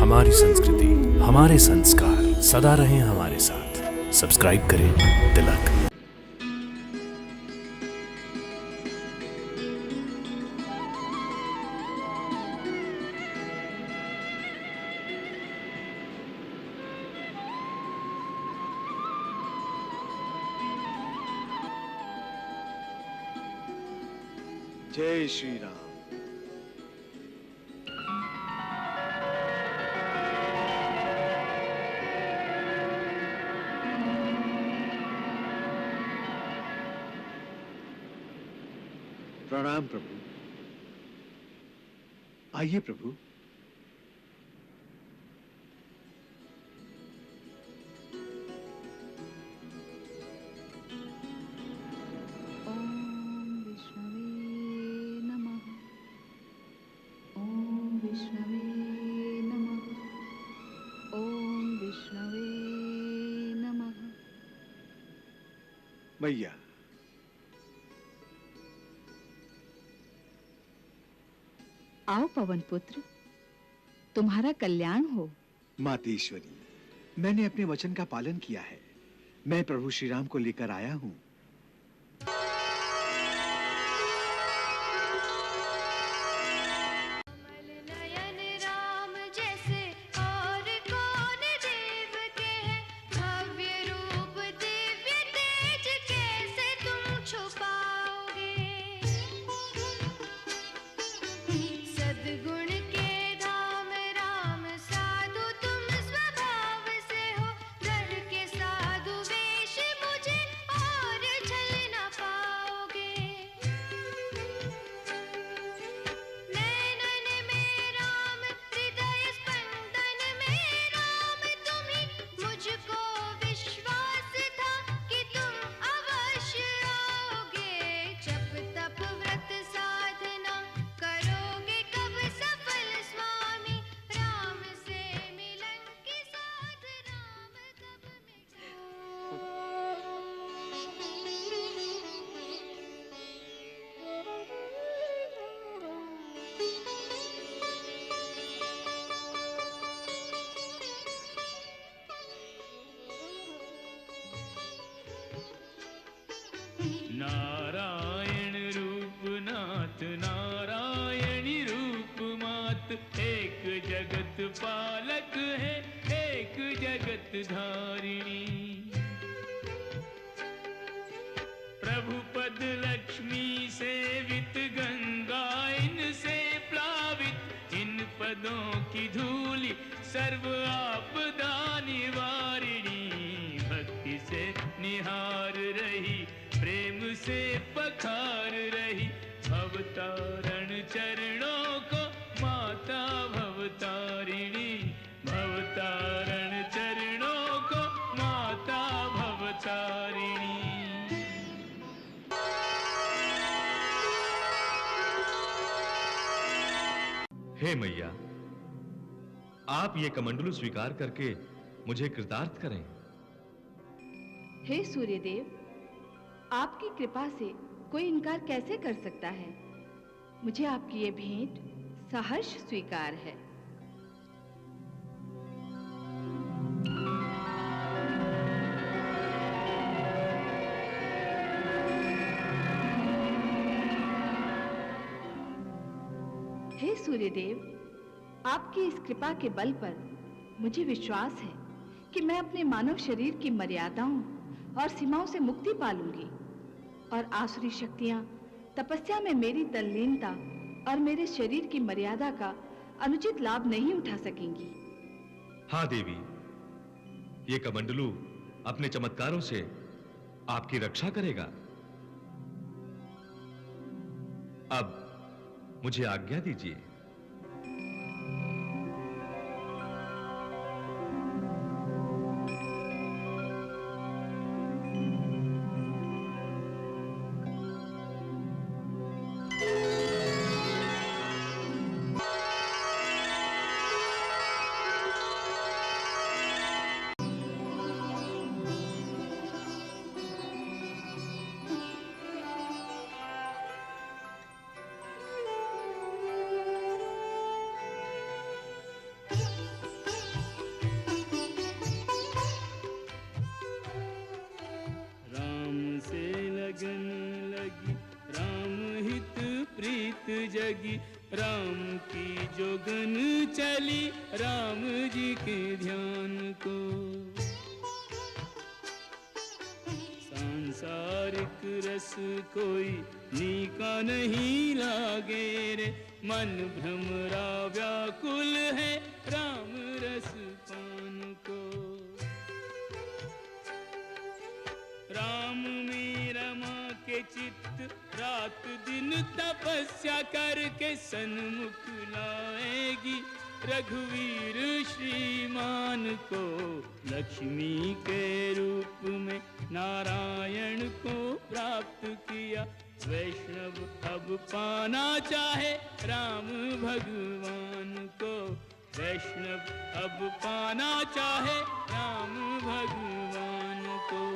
हमारी संस्कृति, हमारे संस्कार सदा रहें हमारे साथ। सब्सक्राइब करें तिलक। जय श्री राम। प्रणाम प्रभु। आइए प्रभु। मैया, आओ पवन पुत्र, तुम्हारा कल्याण हो। मातेश्वरी, मैंने अपने वचन का पालन किया है। मैं प्रभु श्री राम को लेकर आया हूँ। नारायण रूपनाथ नारायणी रूप मात, एक जगत पालक है एक जगत धारिणी। प्रभु पद लक्ष्मी सेवित, गंगा इनसे प्लावित। इन पदों की धूलि सर्व आपदा निवारिणी। भक्ति से निहार रही, प्रेम से पखार रही। भवतारण चरणों को माता भवतारिणी। भवतारण चरणों को माता भवतारिणी। हे मैया, आप ये कमंडलू स्वीकार करके मुझे कृतार्थ करें। हे सूर्यदेव, आपकी कृपा से कोई इनकार कैसे कर सकता है। मुझे आपकी ये भेंट सहर्ष स्वीकार है। हे सूर्यदेव, आपकी इस कृपा के बल पर मुझे विश्वास है कि मैं अपने मानव शरीर की मर्यादाओं और सीमाओं से मुक्ति पालूंगी और आसुरी शक्तियां तपस्या में मेरी तल्लीनता और मेरे शरीर की मर्यादा का अनुचित लाभ नहीं उठा सकेंगी। हाँ देवी, ये कमंडलू अपने चमत्कारों से आपकी रक्षा करेगा। अब मुझे आज्ञा दीजिए। लगी, राम की जोगन चली राम जी के ध्यान को। सांसारिक रस कोई नीका नहीं लागे रे, मन भ्रमरा व्याकुल है राम रस पान को। राम में रमा के चित्त रात दिन तपस्या करके सन्मुख लाएगी, रघुवीर श्रीमान को लक्ष्मी के रूप में नारायण को प्राप्त किया। वैष्णव अब पाना चाहे राम भगवान को, वैष्णव अब पाना चाहे राम भगवान को।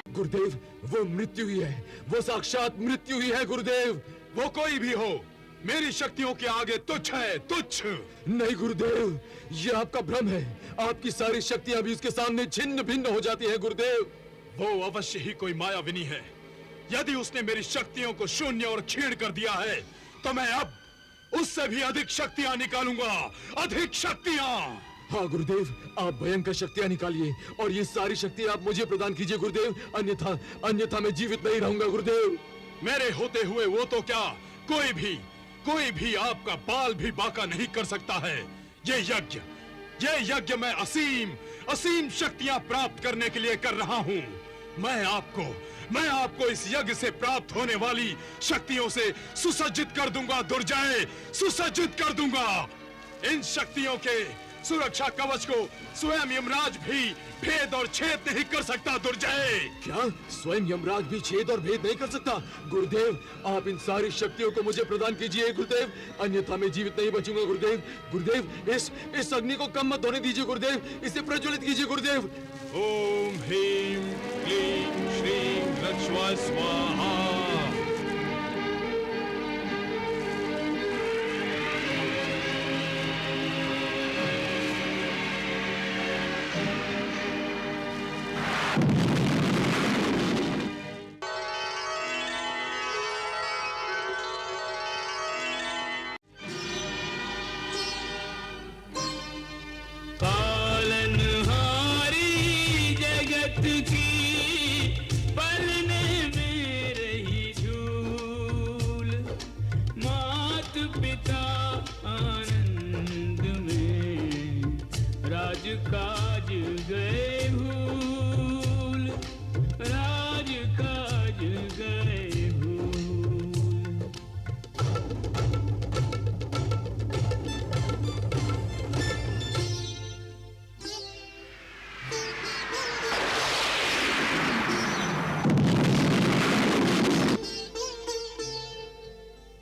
गुरुदेव, वो मृत्यु ही है, वो साक्षात मृत्यु ही है गुरुदेव। वो कोई भी हो, मेरी शक्तियों के आगे तुच्छ है, तुच्छ। नहीं गुरुदेव, ये आपका भ्रम है। आपकी सारी शक्तियां भी उसके सामने छिन्न भिन्न हो जाती है गुरुदेव। वो अवश्य ही कोई मायाविनी है। यदि उसने मेरी शक्तियों को शून्य और क्षीण कर दिया है, तो मैं अब उससे भी अधिक शक्तियां निकालूंगा, अधिक शक्तियां। हाँ गुरुदेव, आप भयंकर शक्तियां निकालिए और ये सारी शक्ति आप मुझे प्रदान कीजिए गुरुदेव, अन्यथा मैं जीवित नहीं रहूंगा गुरुदेव। मेरे होते हुए वो तो क्या, कोई भी आपका बाल भी बांका नहीं कर सकता है। ये यज्ञ मैं असीम शक्तियां प्राप्त करने के लिए कर रहा हूँ। मैं आपको इस यज्ञ से प्राप्त होने वाली शक्तियों से सुसज्जित कर दूंगा दुर्जय, सुसज्जित कर दूंगा। इन शक्तियों के सुरक्षा कवच को स्वयं यमराज भी भेद और छेद नहीं कर सकता दुर्जय। क्या स्वयं यमराज भी छेद और भेद नहीं कर सकता? गुरुदेव, आप इन सारी शक्तियों को मुझे प्रदान कीजिए गुरुदेव, अन्यथा मैं जीवित नहीं बचूंगा गुरुदेव। गुरुदेव, इस अग्नि को कम मत होने दीजिए गुरुदेव, इसे प्रज्वलित कीजिए गुरुदेव। ओम ह्रीं क्लीं श्रीं रक्ष्वा स्वाहा। काज गए भूल, राज काज गए भूल।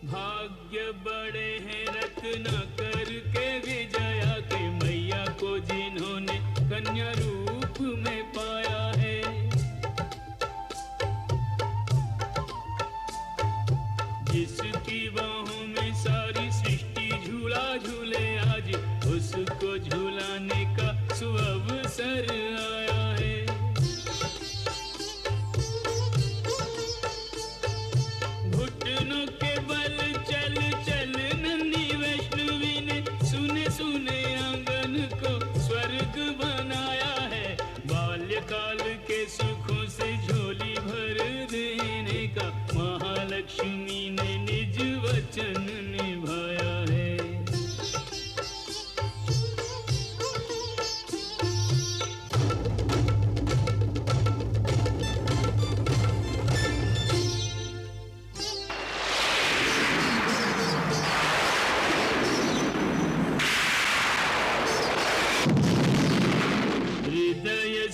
भाग्य बड़े हैं रत्न करके विजया के, मैया को जिन्होंने कन्या रूप में पाया है। जिसकी बाहों में सारी सृष्टि झूला झूले आज, उसको झूलाने का सुअवसर आया है। घुटनों के बल चल चल नन्ही वैष्णवी ने सुने सुने आंगन को स्वर्ग बनाया है। बाल्यकाल के सुखों से झोली भर देने का महालक्ष्मी ने निज वचन निभाया है।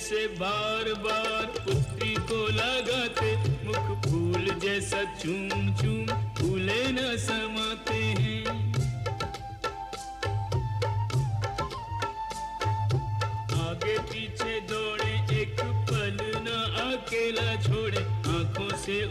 से बार बार पुत्री को लगाते, मुख फूल जैसा चूम चूम फूले न समाते हैं। आगे पीछे दौड़े एक पल न अकेला छोड़े, आंखों से